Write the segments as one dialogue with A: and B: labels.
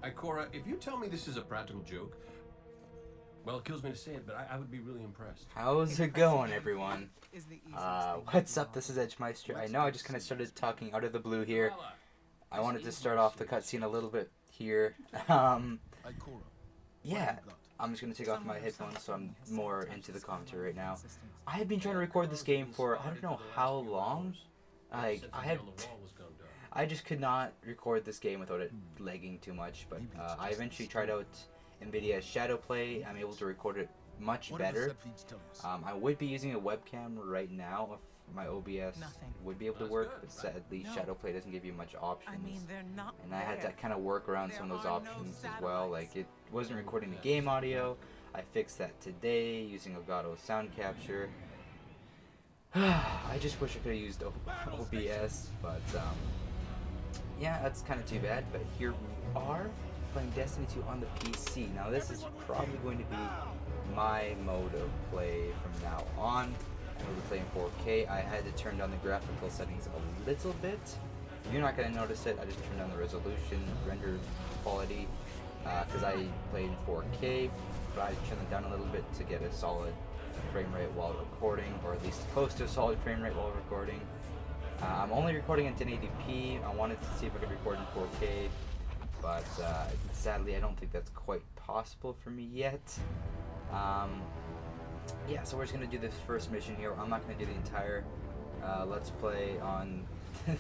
A: Ikora, if you tell me this is a practical joke, well, it kills me to say it, but I would be really impressed.
B: How's it going, everyone? What's up? This is Edgemister. I know I just kind of started talking out of the blue here. I wanted to start off the cutscene a little bit here. Yeah, I'm just going to take off my headphones so I'm more into the commentary right now. I have been trying to record this game for I don't know how long. I just could not record this game without it lagging too much, but I eventually tried out NVIDIA's Shadow Play. I'm able to record it much better. I would be using a webcam right now if my OBS would be able to work, but sadly Shadow Play doesn't give you much options. And I had to kind of work around some of those options as well. Like, it wasn't recording the game audio. I fixed that today using Elgato sound capture. I just wish I could have used OBS, but yeah, that's kind of too bad. But here we are playing Destiny 2 on the PC. Now this is probably going to be my mode of play from now on. I will be playing 4K. I had to turn down the graphical settings a little bit. You're not going to notice it. I just turned down the resolution, render quality, because I played in 4K, but I turned it down a little bit to get a solid frame rate while recording, or at least close to a solid frame rate while recording. I'm only recording in 1080p. I wanted to see if I could record in 4K, but sadly I don't think that's quite possible for me yet. Yeah, so we're just going to do this first mission here. I'm not going to do the entire Let's Play on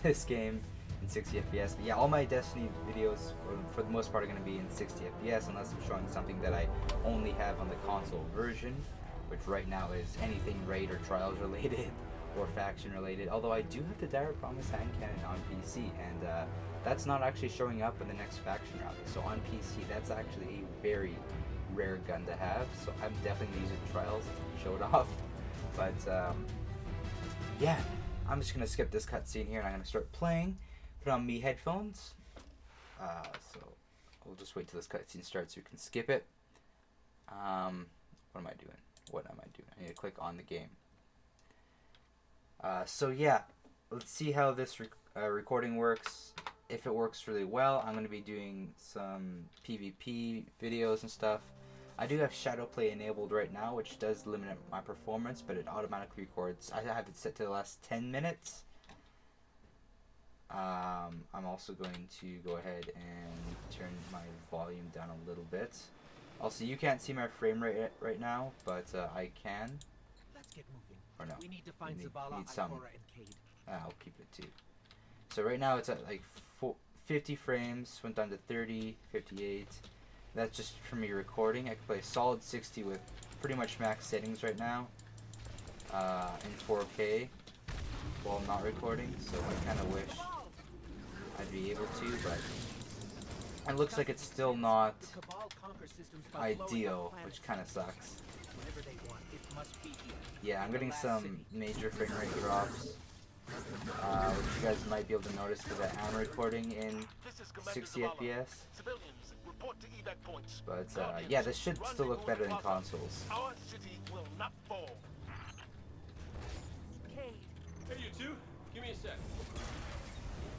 B: this game in 60 FPS. But yeah, all my Destiny videos, for the most part, are going to be in 60 FPS, unless I'm showing something that I only have on the console version, which right now is anything raid or trials related or faction related. Although I do have the Dire Promise hand cannon on PC, and that's not actually showing up in the next faction rally. So on PC, that's actually a very rare gun to have, so I'm definitely going to use it in trials to show it off. But yeah, I'm just going to skip this cutscene here and I'm going to start playing. Put on me headphones, so we'll just wait till this cutscene starts so you can skip it. What am I doing? I need to click on the game. So yeah, let's see how this recording works. If it works really well, I'm going to be doing some PvP videos and stuff. I do have Shadow Play enabled right now, which does limit my performance, but it automatically records. I have it set to the last 10 minutes. I'm also going to go ahead and turn my volume down a little bit. Also, you can't see my frame rate right now, but I can.
C: Let's get moving.
B: Or no,
C: we need to find
B: need
C: Zavala,
B: some.
C: Ikora, and Cade.
B: I'll keep it too. So right now it's at like 50 frames, went down to 30, 58. That's just for me recording. I can play solid 60 with pretty much max settings right now in 4K while I'm not recording, so I kind of wish I'd be able to, but it looks like it's still not ideal, which kind of sucks. Yeah, I'm getting some major frame rate drops, which you guys might be able to notice because I am recording in 60 FPS. But yeah, this should still look better than consoles.
D: Our city will not fall.
C: Cade.
A: Hey, you two, give me a sec.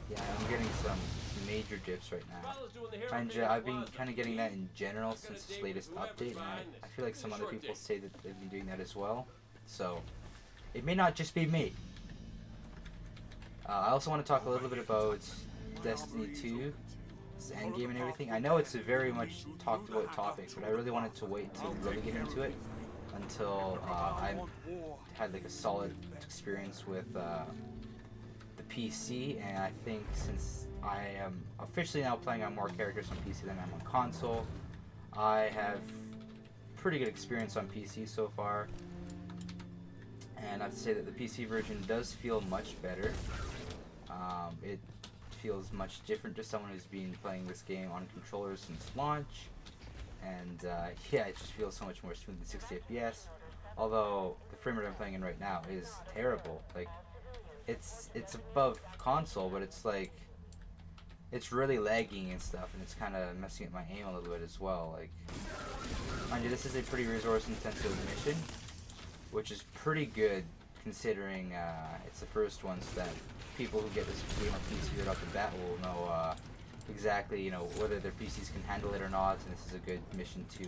B: Yeah, I'm getting some major dips right now. And I've been kind of getting that in general since this latest update, and I feel like some other people say that they've been doing that as well. So, it may not just be me. I also want to talk a little bit about Destiny 2, endgame and everything. I know it's a very much talked about topic, but I really wanted to wait to really get into it until I had like a solid experience with the PC, and I think since I am officially now playing on more characters on PC than I'm on console, I have pretty good experience on PC so far, and I have to say that the PC version does feel much better. It feels much different to someone who's been playing this game on controllers since launch, and yeah, it just feels so much more smooth than 60 FPS, although the frame rate I'm playing in right now is terrible. Like, it's above console, but it's like, it's really lagging and stuff, and it's kind of messing up my aim a little bit as well. Like, mind you, this is a pretty resource intensive mission, which is pretty good considering it's the first one, so that people who get this game on PC right off the bat will know exactly, you know, whether their PCs can handle it or not, and this is a good mission to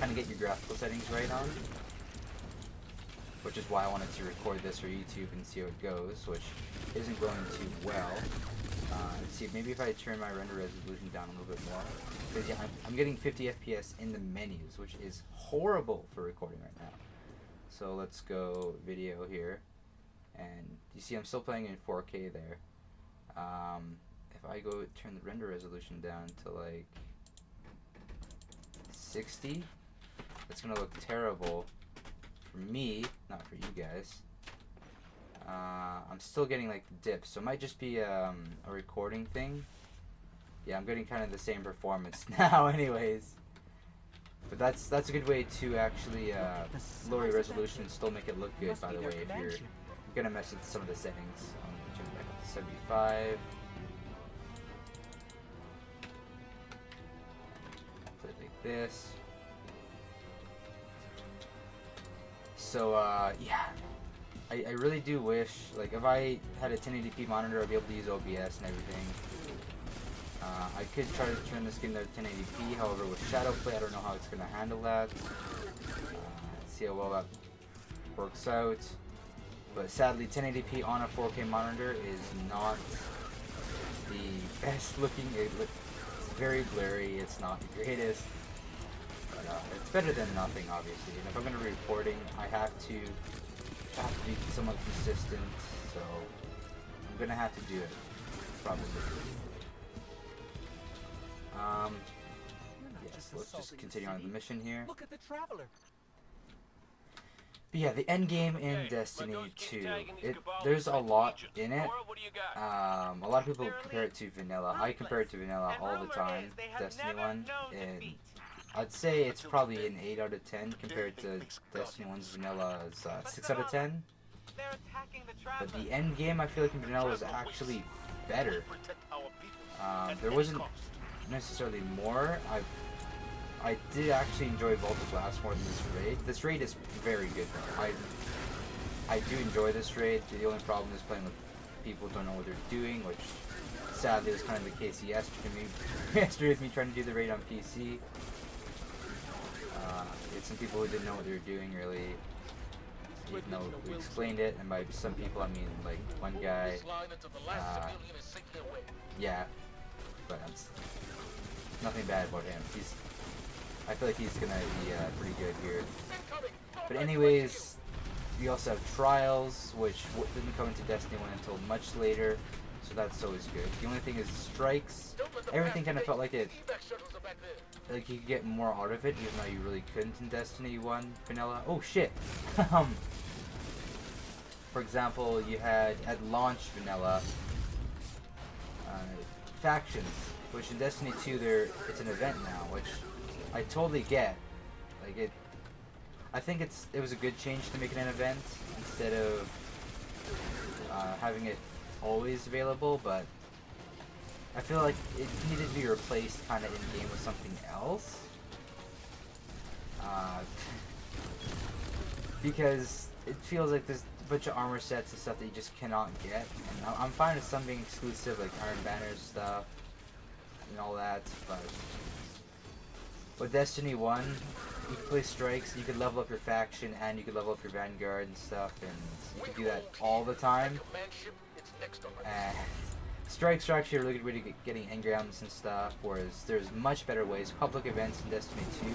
B: kind of get your graphical settings right on. Which is why I wanted to record this for YouTube and see how it goes, which isn't going too well. Let's see, maybe if I turn my render resolution down a little bit more. Because yeah, I'm getting 50 FPS in the menus, which is horrible for recording right now. So let's go video here. And you see I'm still playing in 4K there. If I go turn the render resolution down to like 60, it's going to look terrible for me, not for you guys. I'm still getting like the dips, so it might just be a recording thing. Yeah, I'm getting kind of the same performance now anyways. But that's a good way to actually lower your resolution and still make it look good, by the way, if you're gonna mess with some of the settings. Turn it back up to 75. Play it like this. So yeah, I really do wish, like, if I had a 1080p monitor, I'd be able to use OBS and everything. I could try to turn this game to 1080p, however with Shadowplay I don't know how it's going to handle that. See how well that works out. But sadly 1080p on a 4K monitor is not the best looking. It's very blurry, it's not the greatest. But it's better than nothing, obviously. And if I'm going to be recording, I have to be somewhat consistent, so I'm going to have to do it, probably. Yes, let's just continue on the mission here.
D: Look at the traveler.
B: But yeah, the end game in Destiny 2, there's a lot in it. A lot of people compare it to vanilla. I compare it to vanilla all the time, Destiny 1, and I'd say it's probably an 8 out of 10 compared to Destiny 1's vanilla's 6 out of 10. But the end game, I feel like in vanilla was actually better. There wasn't necessarily more. I did actually enjoy Vault of Glass more than this raid. This raid is very good though. I do enjoy this raid. The only problem is playing with people who don't know what they're doing, which sadly was kind of the case yesterday with me trying to do the raid on PC. It's some people who didn't know what they were doing really, even though we explained it, and by some people I mean like one guy, yeah, but nothing bad about him. I feel like he's gonna be pretty good here. But anyways, we also have Trials, which didn't come into Destiny 1 until much later, so that's always good. The only thing is Strikes. Everything kind of felt like like you could get more out of it, even though you really couldn't in Destiny 1 vanilla. Oh shit! For example, you had at launch vanilla factions, which in Destiny 2 it's an event now, which I totally get. Like I think it was a good change to make it an event instead of having it always available, but I feel like it needed to be replaced kind of in game with something else. Because it feels like there's a bunch of armor sets and stuff that you just cannot get. And I'm fine with some being exclusive, like Iron Banner stuff and all that, but with Destiny 1, you could play Strikes, you could level up your faction, and you could level up your Vanguard and stuff, and you could do that all the time. And Strikes are actually a really good way to get getting engrams and stuff, whereas there's much better ways. Public events in Destiny 2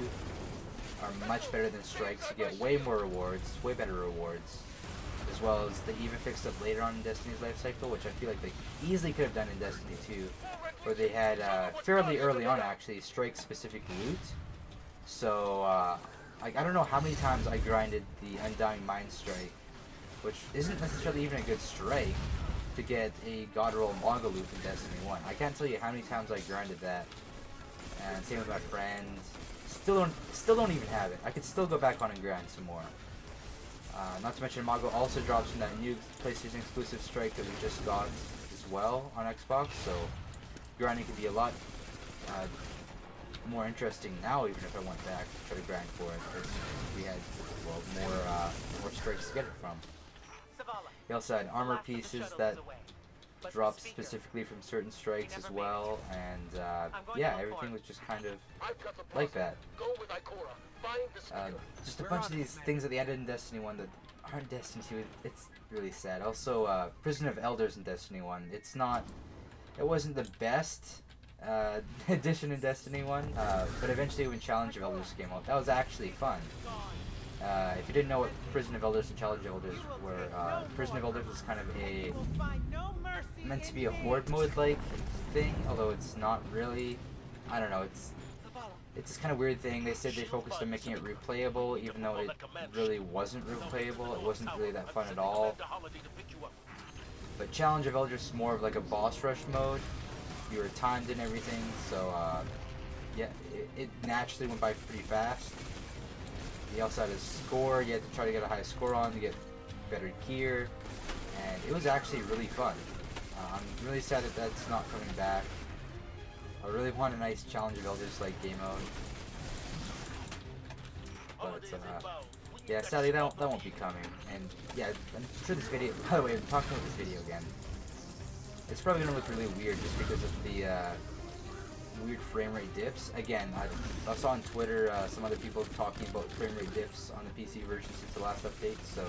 B: are much better than Strikes. You get way more rewards, way better rewards, as well as they even fixed up later on in Destiny's life cycle, which I feel like they easily could have done in Destiny 2, where they had fairly early on actually Strike-specific loot. So I don't know how many times I grinded the Undying Mind Strike, which isn't necessarily even a good strike, to get a God Roll Mongol loot in Destiny 1. I can't tell you how many times I grinded that. And same with my friends. Still don't even have it. I could still go back on and grind some more. Not to mention Mongol also drops in that new PlayStation exclusive strike that we just got as well on Xbox, so grinding could be a lot more interesting now, even if I went back to try to grind for it, because we had, well, more strikes to get it from. We also had armor pieces that dropped specifically from certain strikes as well, and yeah, everything was just kind of like that. Just a bunch of these things at the end in Destiny 1 that aren't Destiny 2, it's really sad. Also, Prison of Elders in Destiny 1, it wasn't the best edition in Destiny 1, but eventually when Challenge of Elders came out, that was actually fun. If you didn't know what Prison of Elders and Challenge of Elders were, Prison of Elders was kind of meant to be a horde mode like thing, although it's not really. I don't know, it's this kind of weird thing. They said they focused on making it replayable, even though it really wasn't replayable. It wasn't really that fun at all. But Challenge of Elders is more of like a boss rush mode. You were timed and everything, so yeah, it naturally went by pretty fast. You also had a score. You had to try to get a high score on to get better gear, and it was actually really fun. I'm really sad that that's not coming back. I really want a nice Challenge of Elders like game mode, but yeah, sadly that won't be coming. And yeah, I'm sure this video. By the way, I'm talking about this video again. It's probably gonna look really weird just because of the weird frame rate dips. Again, I saw on Twitter some other people talking about frame rate dips on the PC version since the last update, so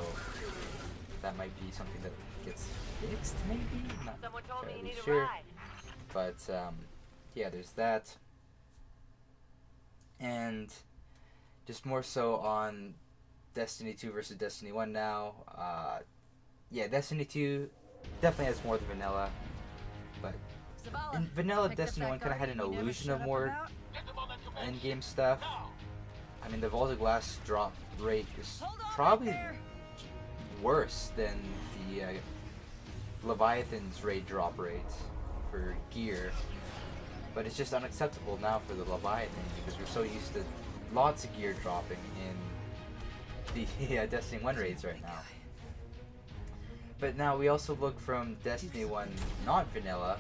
B: that might be something that gets fixed, maybe? Not entirely sure. But yeah, there's that. And just more so on Destiny 2 versus Destiny 1 now. Yeah, Destiny 2 definitely has more than vanilla, but in vanilla Destiny 1 kind of had an illusion of more endgame stuff. I mean, the Vault of Glass drop rate is probably worse than the Leviathan's raid drop rate for gear, but it's just unacceptable now for the Leviathan because we're so used to lots of gear dropping in the Destiny 1 raids right now. But now we also look from Destiny 1 not vanilla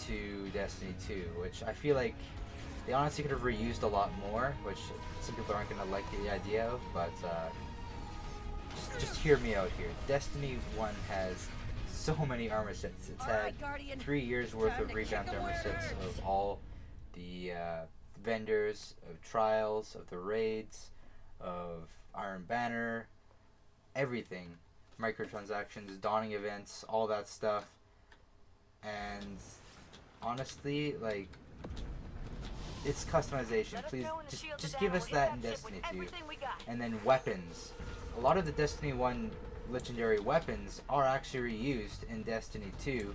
B: to Destiny 2, which I feel like they honestly could have reused a lot more, which some people aren't going to like the idea of, but just hear me out here. Destiny 1 has so many armor sets. It's had 3 years worth of revamped armor sets of all the vendors, of trials, of the raids, of Iron Banner, everything. Microtransactions, dawning events, all that stuff. And honestly, like, it's customization. Please just give us that in Destiny 2. And then weapons. A lot of the Destiny 1 legendary weapons are actually reused in Destiny 2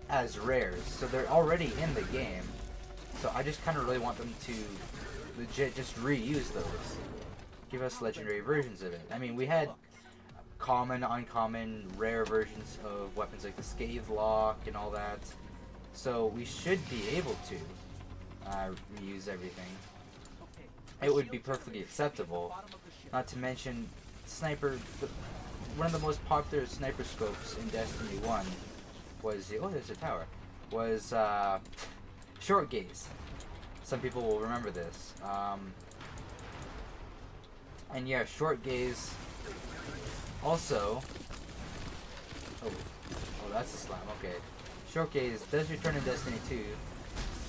B: as rares. So they're already in the game. So I just kind of really want them to legit just reuse those. Give us legendary versions of it. I mean, we had common, uncommon, rare versions of weapons like the Scathe Lock and all that. So we should be able to reuse everything. It would be perfectly acceptable. Not to mention, one of the most popular sniper scopes in Destiny 1 was there's a tower. Was Short Gaze. Some people will remember this. And yeah, Short Gaze. Also, oh, that's a slam. Okay, Short Gaze does return in Destiny 2,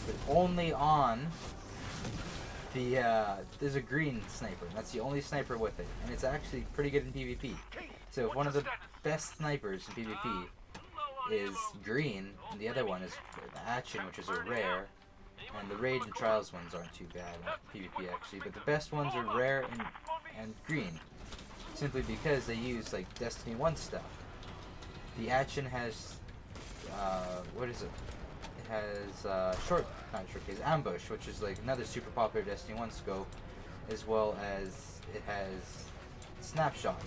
B: but only on the there's a green sniper. That's the only sniper with it, and it's actually pretty good in PvP. So if one of the best snipers in PvP is green, and the other one is the Action, which is a rare, and the raid and trials ones aren't too bad in PvP actually, but the best ones are rare and green. Simply because they use like Destiny 1 stuff. The Action has what is it? It has Ambush, which is like another super popular Destiny 1 scope, as well as it has Snapshot.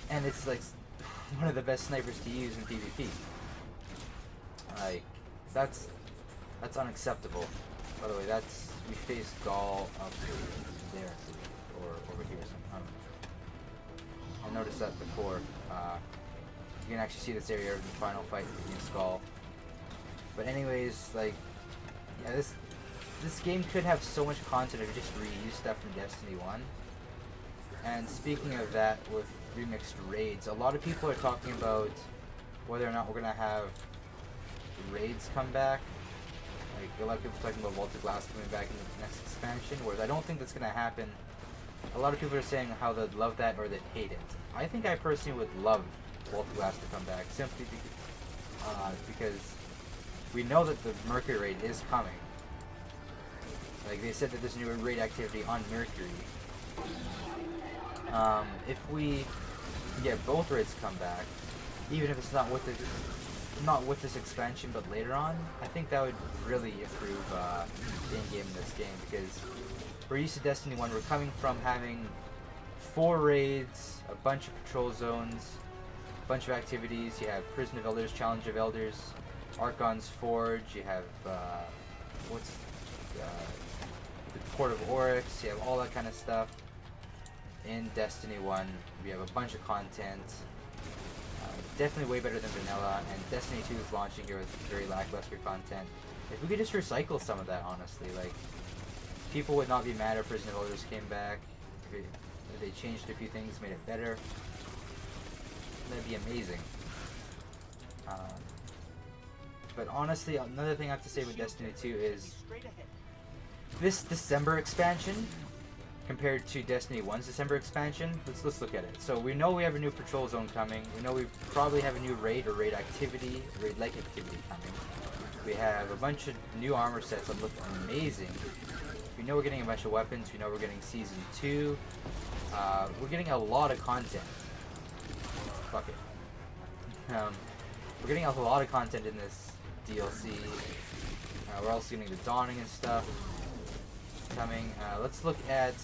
B: And it's like one of the best snipers to use in PvP. Like that's unacceptable. By the way, we face Gaul up there. Or over here or something. I don't know. I noticed that before. You can actually see this area of the final fight against Skull. But anyways, like, yeah, this game could have so much content if you just reuse stuff from Destiny 1. And speaking of that, with remixed raids. A lot of people are talking about whether or not we're gonna have raids come back. Like, a lot of people are talking about Vault of Glass coming back in the next expansion, whereas I don't think that's gonna happen. A lot of people are saying how they'd love that or they'd hate it. I think I personally would love Vault of Glass to come back, simply because we know that the Mercury raid is coming. Like, they said that there's new raid activity on Mercury. If we get both raids come back, even if it's not with this expansion but later on, I think that would really improve the in-game in this game, because we're used to Destiny 1. We're coming from having 4 raids, a bunch of patrol zones, a bunch of activities. You have Prison of Elders, Challenge of Elders, Archon's Forge, you have the Port of Oryx, you have all that kind of stuff. In Destiny 1, we have a bunch of content. Definitely way better than vanilla, and Destiny 2 is launching here with very lackluster content. If we could just recycle some of that, honestly, like, people would not be mad if Prison of Elders came back. If they changed a few things, made it better, that'd be amazing. But honestly, another thing I have to say with Destiny 2 is this December expansion compared to Destiny 1's December expansion. Let's look at it. So we know we have a new patrol zone coming. We know we probably have a new raid or raid activity, raid-like activity coming. We have a bunch of new armor sets that look amazing. We know we're getting a bunch of weapons. We know we're getting Season 2. We're getting a lot of content. Fuck it. We're getting a lot of content in this DLC. We're also getting the Dawning and stuff coming. Let's look at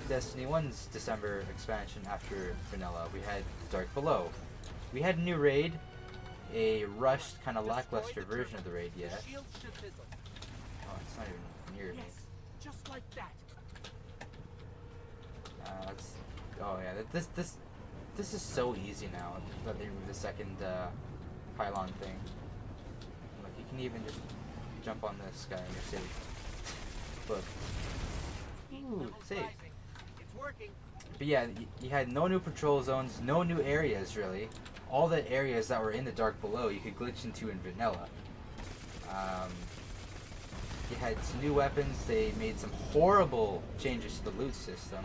B: Destiny 1's December expansion after vanilla. We had Dark Below. We had a new raid, a rushed, kind of lackluster version of the raid yet. Oh, it's not even near me.
D: Just like that.
B: Oh yeah, this is so easy now that they removed the second pylon thing. Like, you can even just jump on this guy and you're safe. Look. Ooh, safe.
D: It's working.
B: But yeah, you had no new patrol zones, no new areas really. All the areas that were in the Dark Below you could glitch into in vanilla. You had some new weapons. They made some horrible changes to the loot system.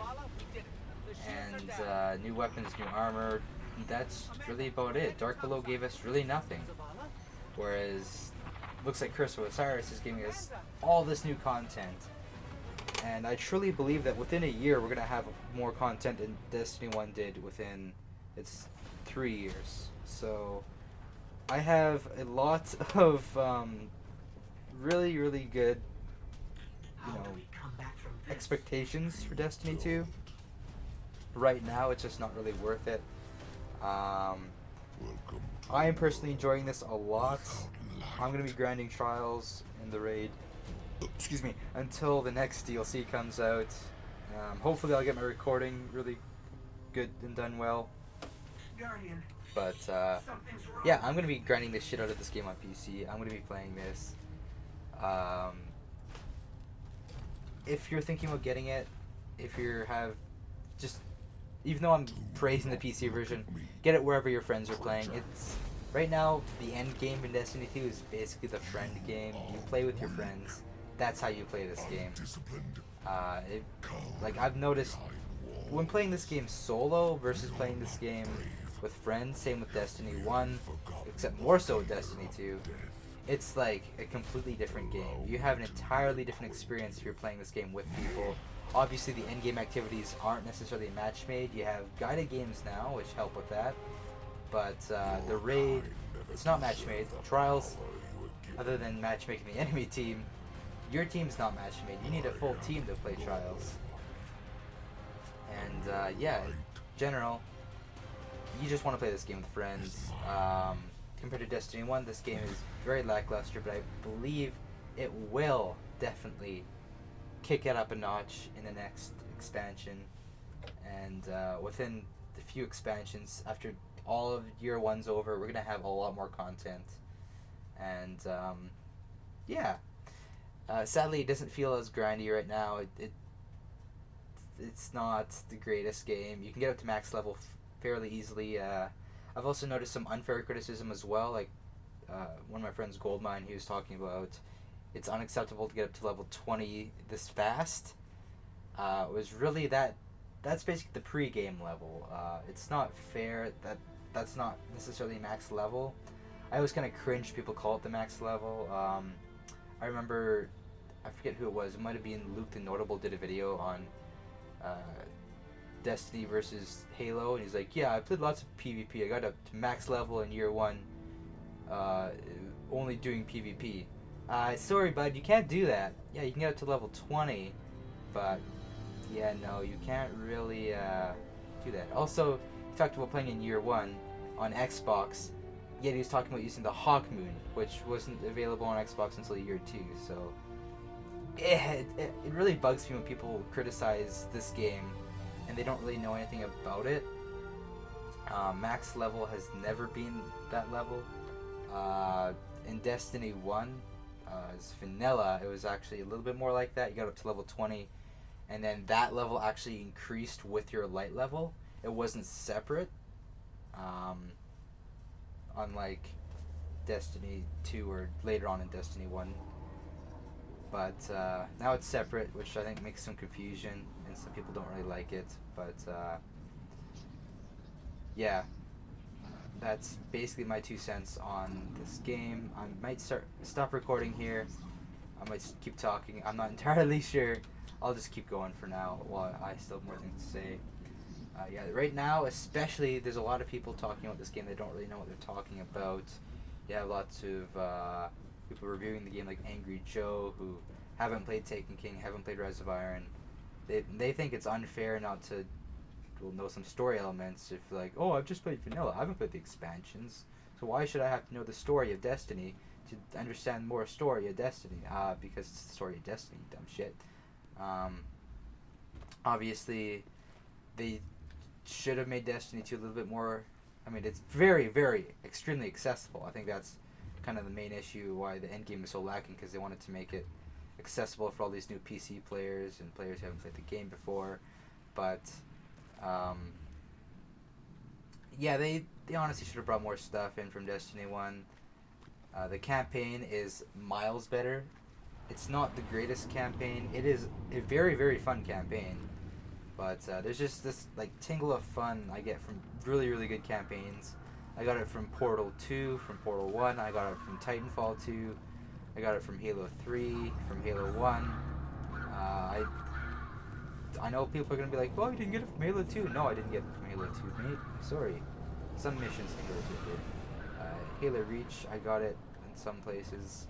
B: And new weapons, new armor. That's really about it. Dark Below gave us really nothing. Whereas, looks like Curse of Osiris is giving us all this new content. And I truly believe that within a year we're going to have more content than Destiny 1 did within its 3 years. So I have a lot of really, really good, expectations for Destiny 2. Right now it's just not really worth it. I am personally enjoying this a lot. I'm going to be grinding trials in the raid, excuse me, until the next DLC comes out. Hopefully I'll get my recording really good and done well. But yeah, I'm going to be grinding the shit out of this game on PC. I'm going to be playing this. If you're thinking about getting it, if you have just, even though I'm praising the PC version, get it wherever your friends are playing. It's right now the end game in Destiny 2 is basically the friend game. You play with your friends. That's how you play this game. Like, I've noticed when playing this game solo versus playing this game with friends, same with Destiny 1, except more so with Destiny 2, it's like a completely different game. You have an entirely different experience if you're playing this game with people. Obviously the endgame activities aren't necessarily match made. You have guided games now which help with that, but the raid, it's not match made. Trials, other than matchmaking the enemy team, your team's not match made. You need a full team to play trials. And yeah, in general, you just want to play this game with friends. Compared to Destiny 1, this game is very lackluster, but I believe it will definitely kick it up a notch in the next expansion. And within the few expansions, after all of year 1's over, we're going to have a lot more content. And yeah, sadly it doesn't feel as grindy right now. It's not the greatest game. You can get up to max level fairly easily. I've also noticed some unfair criticism as well. Like one of my friends, Goldmine, he was talking about it's unacceptable to get up to level 20 this fast. It was really that's basically the pre-game level. It's not fair that's not necessarily max level. I always kind of cringe people call it the max level. I remember, I forget who it was. It might have been Luke the Notable did a video on Destiny versus Halo, and he's like, yeah, I played lots of PvP. I got up to max level in year 1, only doing PvP. Sorry, bud, you can't do that. Yeah, you can get up to level 20, but yeah, no, you can't really do that. Also, he talked about playing in year 1 on Xbox, yet he was talking about using the Hawk Moon, which wasn't available on Xbox until year 2, so it really bugs me when people criticize this game and they don't really know anything about it. Max level has never been that level. In Destiny 1, as vanilla, it was actually a little bit more like that. You got up to level 20, and then that level actually increased with your light level. It wasn't separate, unlike Destiny 2 or later on in Destiny 1. But now it's separate, which I think makes some confusion, and some people don't really like it. But yeah, that's basically my 2 cents on this game. I might stop recording here. I might just keep talking. I'm not entirely sure. I'll just keep going for now while I still have more things to say. Yeah, right now especially, there's a lot of people talking about this game that don't really know what they're talking about. You have lots of people reviewing the game like Angry Joe, who haven't played Taken King, haven't played Rise of Iron. They think it's unfair not to know some story elements. If like, oh, I've just played vanilla, I haven't played the expansions, so why should I have to know the story of Destiny to understand more story of Destiny? Because it's the story of Destiny, dumb shit. Obviously, they should have made Destiny 2 a little bit more. I mean, it's very, very, extremely accessible. I think that's kind of the main issue why the end game is so lacking, because they wanted to make it accessible for all these new PC players and players who haven't played the game before. But yeah, they honestly should have brought more stuff in from Destiny 1. The campaign is miles better. It's not the greatest campaign. It is a very, very fun campaign. But there's just this like tingle of fun I get from really, really good campaigns. I got it from Portal 2, from Portal 1, I got it from Titanfall 2, I got it from Halo 3, from Halo 1. I know people are going to be like, well, you didn't get it from Halo 2. No, I didn't get it from Halo 2, mate. Sorry. Some missions Halo 2 did. Halo Reach, I got it in some places.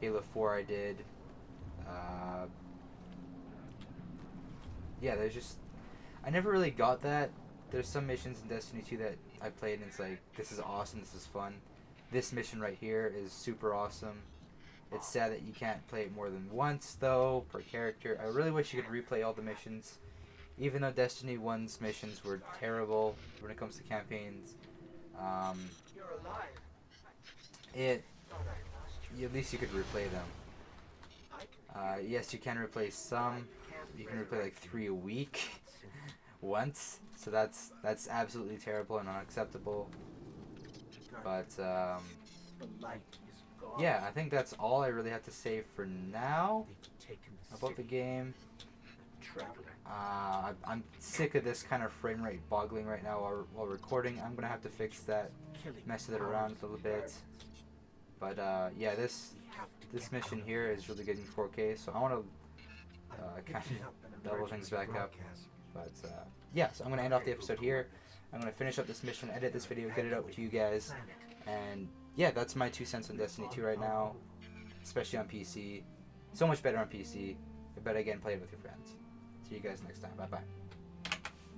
B: Halo 4 I did. Yeah, there's just... I never really got that. There's some missions in Destiny 2 that I played and it's like, this is awesome, this is fun. This mission right here is super awesome. It's sad that you can't play it more than once, though, per character. I really wish you could replay all the missions. Even though Destiny 1's missions were terrible when it comes to campaigns, at least you could replay them. Yes, you can replay some. You can replay like 3 a week once. So that's absolutely terrible and unacceptable. But yeah, I think that's all I really have to say for now about the game. I'm sick of this kind of frame rate boggling right now while recording. I'm gonna have to fix that, mess it around a little bit. But yeah, this mission here is really good in 4K, so I want to kind of level things back up. But yeah, so I'm gonna end off the episode here. I'm gonna finish up this mission, edit this video, get it out to you guys, and yeah, that's my 2 cents on Destiny 2 right now, especially on PC. So much better on PC, but again, play it with your friends. See you guys next time. Bye bye.